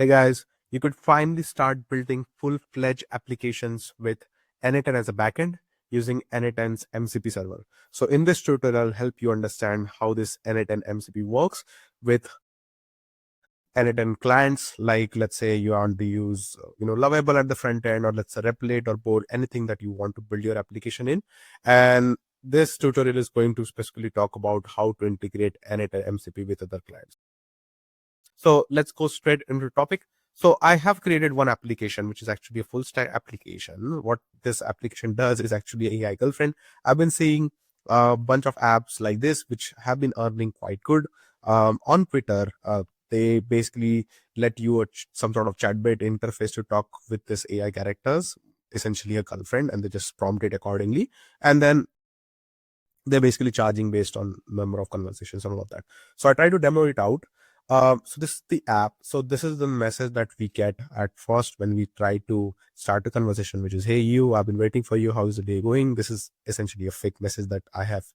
Hey guys, you could finally start building full-fledged applications with N8N as a backend using N8N's MCP server. So in this tutorial, I'll help you understand how this N8N MCP works with N8N clients. Like let's say you want to use Lovable at the front end, or let's say Replit or Board, anything that you want to build your application in. And this tutorial is going to specifically talk about how to integrate N8N MCP with other clients. So let's go straight into the topic. So I have created one application, which is actually a full stack application. What this application does is actually AI girlfriend. I've been seeing a bunch of apps like this, which have been earning quite good. On Twitter, they basically let you some sort of chatbot interface to talk with this AI characters, essentially a girlfriend, and they just prompt it accordingly. And then they're basically charging based on number of conversations and all of that. So I try to demo it out. So this is the app. So this is the message that we get at first when we try to start a conversation, which is, "Hey, I've been waiting for you. How is the day going?" This is essentially a fake message that I have,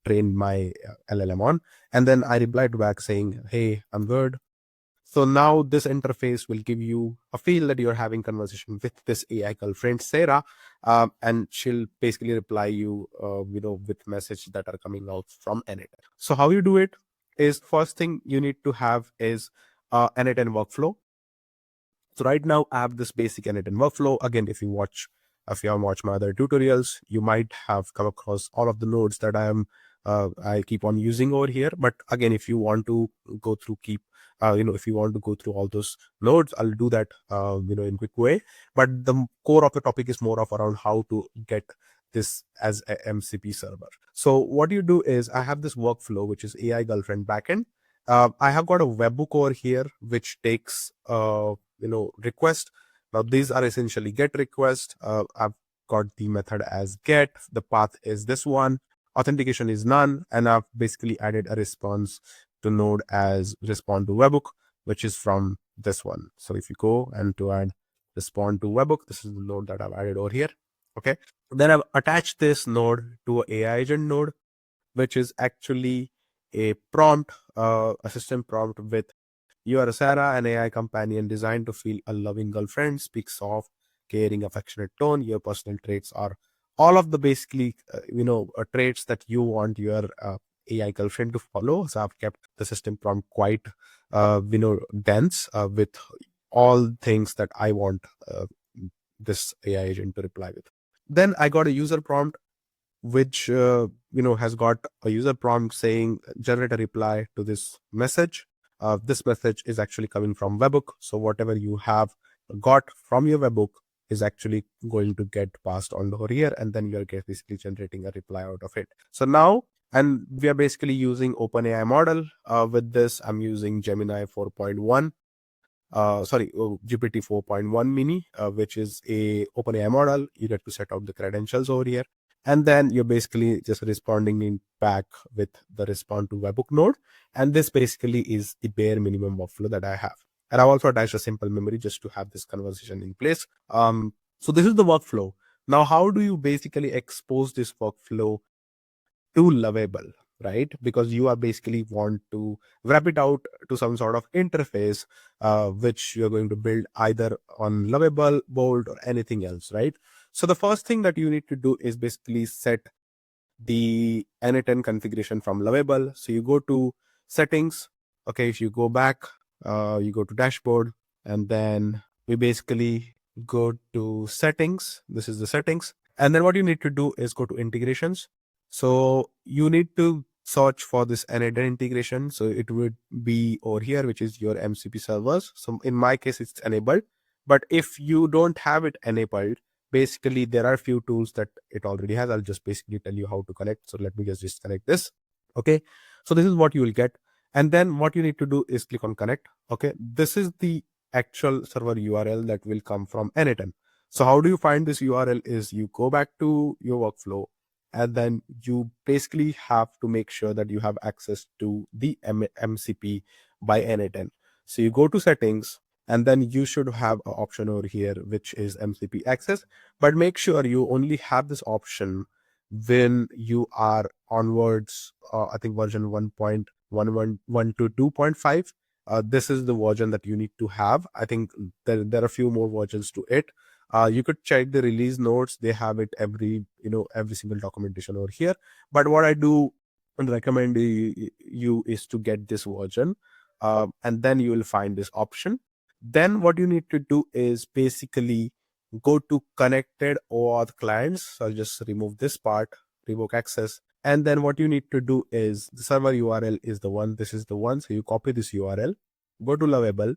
trained my LLM on. And then I replied back saying, "Hey, I'm good." So now this interface will give you a feel that you're having conversation with this AI girlfriend, Sarah, and she'll basically reply you, with message that are coming out from N8N. So how you do it is, first thing you need to have is N8N workflow. So right now I have this basic N8N workflow. Again, if you have watched my other tutorials, you might have come across all of the nodes that I keep on using over here. But again, if you want to go through if you want to go through all those nodes, I'll do that, in quick way. But the core of the topic is more of around how to get this as a MCP server. So what you do is, I have this workflow, which is AI girlfriend backend. I have got a webhook over here, which takes, request. Now these are essentially get request. I've got the method as get. The path is this one. Authentication is none. And I've basically added a response to node as respond to webhook, which is from this one. So if you go and to add respond to webhook, this is the node that I've added over here. Okay. Then I've attached this node to a AI agent node, which is actually a prompt, a system prompt with, "You are a Sarah, an AI companion designed to feel a loving girlfriend, speak soft, caring, affectionate tone. Your personal traits are," all of the basically, traits that you want your AI girlfriend to follow. So I've kept the system prompt quite, dense, with all things that I want this AI agent to reply with. Then I got a user prompt, which has got a user prompt saying generate a reply to this message. This message is actually coming from webhook, so whatever you have got from your webhook is actually going to get passed on over here, and then you're basically generating a reply out of it. So now, and we are basically using OpenAI model. With this, I'm using Gemini 4.1, GPT 4.1 mini, which is a OpenAI model. You get to set out the credentials over here, and then you're basically just responding in back with the respond to webhook node. And this basically is the bare minimum workflow that I have. And I've also attached a simple memory just to have this conversation in place. So this is the workflow. Now, how do you basically expose this workflow to Lovable, right? Because you are basically want to wrap it out to some sort of interface, which you're going to build either on Lovable, Bolt, or anything else, right? So the first thing that you need to do is basically set the N8N configuration from Lovable. So you go to settings. Okay, if you go back, you go to dashboard, and then we basically go to settings. This is the settings. And then what you need to do is go to integrations. So you need to search for this N8N integration. So it would be over here, which is your MCP servers. So in my case, it's enabled. But if you don't have it enabled, basically there are a few tools that it already has. I'll just basically tell you how to connect. So let me just disconnect this. Okay. So this is what you will get. And then what you need to do is click on connect. Okay. This is the actual server URL that will come from N8N. So how do you find this URL is you go back to your workflow, and then you basically have to make sure that you have access to the MCP by N8N. So you go to settings, and then you should have an option over here, which is MCP access. But make sure you only have this option when you are onwards, I think version 1.11 to 2.5. this is the version that you need to have. I think there are a few more versions to it. You could check the release notes. They have it every single documentation over here. But what I do and recommend you is to get this version, and then you will find this option. Then what you need to do is basically go to connected OAuth clients. So I'll just remove this part, revoke access. And then what you need to do is the server URL is the one. This is the one. So you copy this URL, go to Lovable,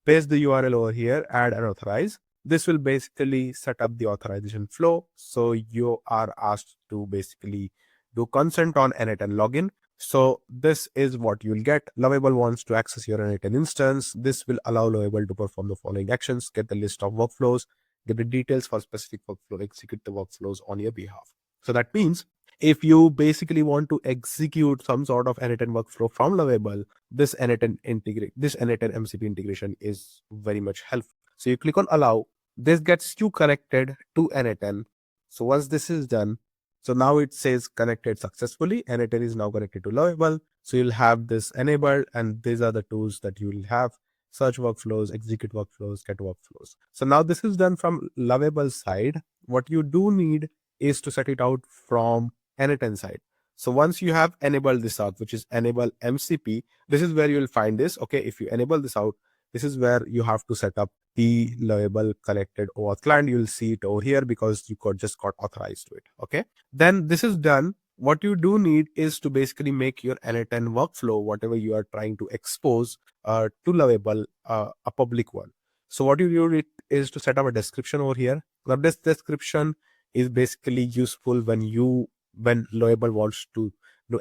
paste the URL over here, add and authorize. This will basically set up the authorization flow. So you are asked to basically do consent on N8N login. So this is what you'll get. Lovable wants to access your N8N instance. This will allow Lovable to perform the following actions: get the list of workflows, get the details for specific workflow, execute the workflows on your behalf. So that means if you basically want to execute some sort of N8N workflow from Lovable, this N8N MCP integration is very much helpful. So you click on allow. This gets you connected to N8N. So once this is done, so now it says connected successfully. N8N is now connected to Lovable. So you'll have this enabled, and these are the tools that you will have: search workflows, execute workflows, get workflows. So now this is done from Lovable side. What you do need is to set it out from N8N side. So once you have enabled this out, which is enable MCP, this is where you will find this. Okay, if you enable this out, this is where you have to set up the Lovable connected OAuth client. You'll see it over here because you just got authorized to it. Okay, then this is done. What you do need is to basically make your N8N workflow, whatever you are trying to expose to Lovable, a public one. So what you do is to set up a description over here. Now this description is basically useful when Lovable wants to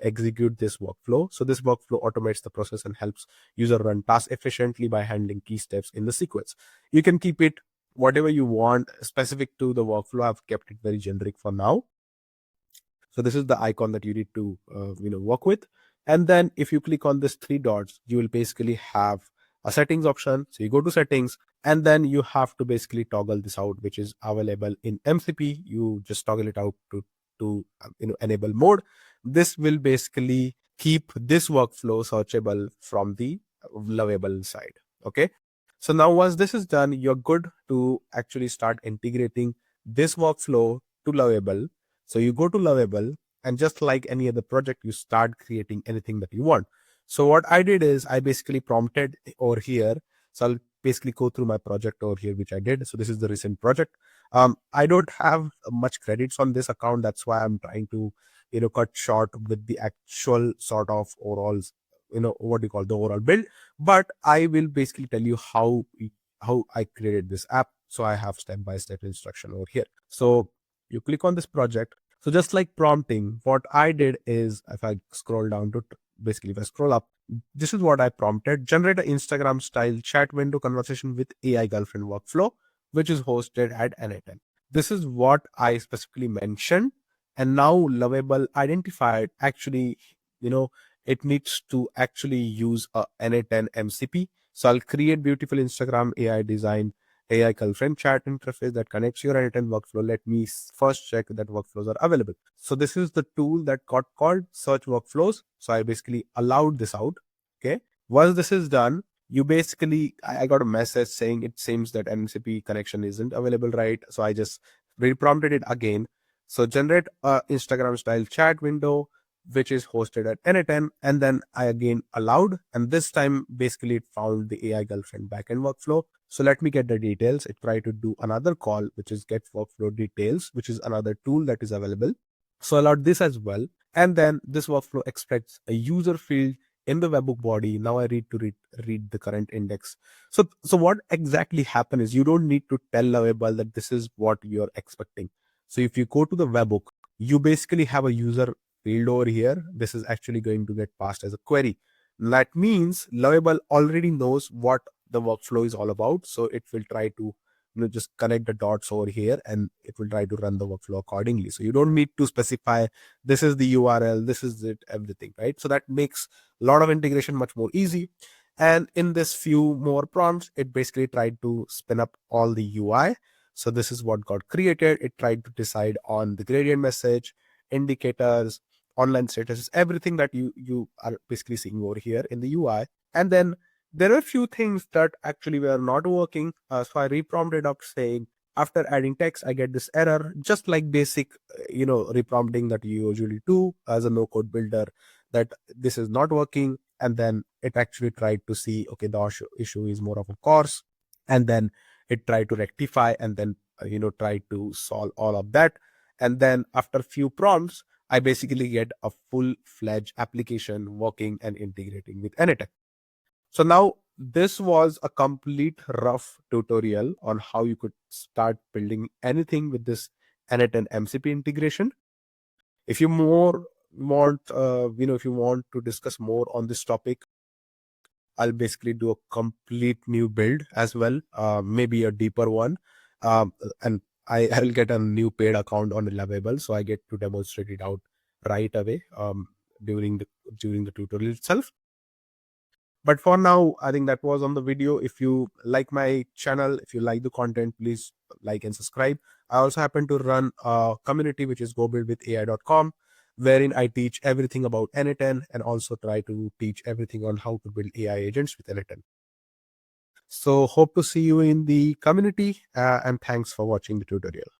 execute this workflow. So this workflow automates the process and helps user run tasks efficiently by handling key steps in the sequence. You can keep it whatever you want specific to the workflow. I've kept it very generic for now. So this is the icon that you need to work with. And then if you click on this three dots, you will basically have a settings option. So you go to settings, and then you have to basically toggle this out, which is available in MCP. You just toggle it out to enable mode. This will basically keep this workflow searchable from the Lovable side. Okay. So now once this is done, you're good to actually start integrating this workflow to Lovable. So you go to Lovable, and just like any other project, you start creating anything that you want. So what I did is I basically prompted over here. So I'll basically go through my project over here, which I did. So this is the recent project. I don't have much credits on this account. That's why I'm trying to, cut short with the actual sort of overall, what do you call the overall build. But I will basically tell you how I created this app. So I have step-by-step instruction over here. So you click on this project. So just like prompting, what I did is if I scroll down to basically if I scroll up, this is what I prompted: generate an Instagram style chat window conversation with AI girlfriend workflow, which is hosted at N8N. This is what I specifically mentioned. And now Lovable identified actually, it needs to actually use a N8N MCP. So I'll create beautiful Instagram AI design AI girlfriend chat interface that connects your N8N workflow. Let me first check that workflows are available. So this is the tool that got called search workflows. So I basically allowed this out. Okay. Once this is done, you basically, I got a message saying it seems that MCP connection isn't available, right? So I just reprompted it again. So generate a Instagram style chat window, which is hosted at N8N. And then I again allowed, and this time basically it found the AI girlfriend backend workflow. So let me get the details. It tried to do another call, which is get workflow details, which is another tool that is available. So allowed this as well. And then this workflow expects a user field in the webhook body. Now I read the current index. So what exactly happened is you don't need to tell Lovable that this is what you're expecting. So if you go to the webhook, you basically have a user field over here. This is actually going to get passed as a query. That means Lovable already knows what the workflow is all about. So it will try to just connect the dots over here, and it will try to run the workflow accordingly. So you don't need to specify this is the URL, this is it, everything, right? So that makes a lot of integration much more easy. And in this few more prompts, it basically tried to spin up all the UI. So this is what got created. It tried to decide on the gradient message, indicators, online status, everything that you are basically seeing over here in the UI. And then there are a few things that actually were not working. So I reprompted up saying, after adding text, I get this error, just like basic, reprompting that you usually do as a no code builder, that this is not working. And then it actually tried to see, okay, the issue is more of a course. And then it tried to rectify, and then, try to solve all of that. And then after few prompts, I basically get a full-fledged application working and integrating with N8N. So now this was a complete rough tutorial on how you could start building anything with this N8N MCP integration. If you more want, if you want to discuss more on this topic, I'll basically do a complete new build as well, maybe a deeper one. And I will get a new paid account on Lovable, so I get to demonstrate it out right away during the tutorial itself. But for now, I think that was on the video. If you like my channel, if you like the content, please like and subscribe. I also happen to run a community which is gobuildwithai.com, wherein I teach everything about N8N and also try to teach everything on how to build AI agents with N8N. So hope to see you in the community, and thanks for watching the tutorial.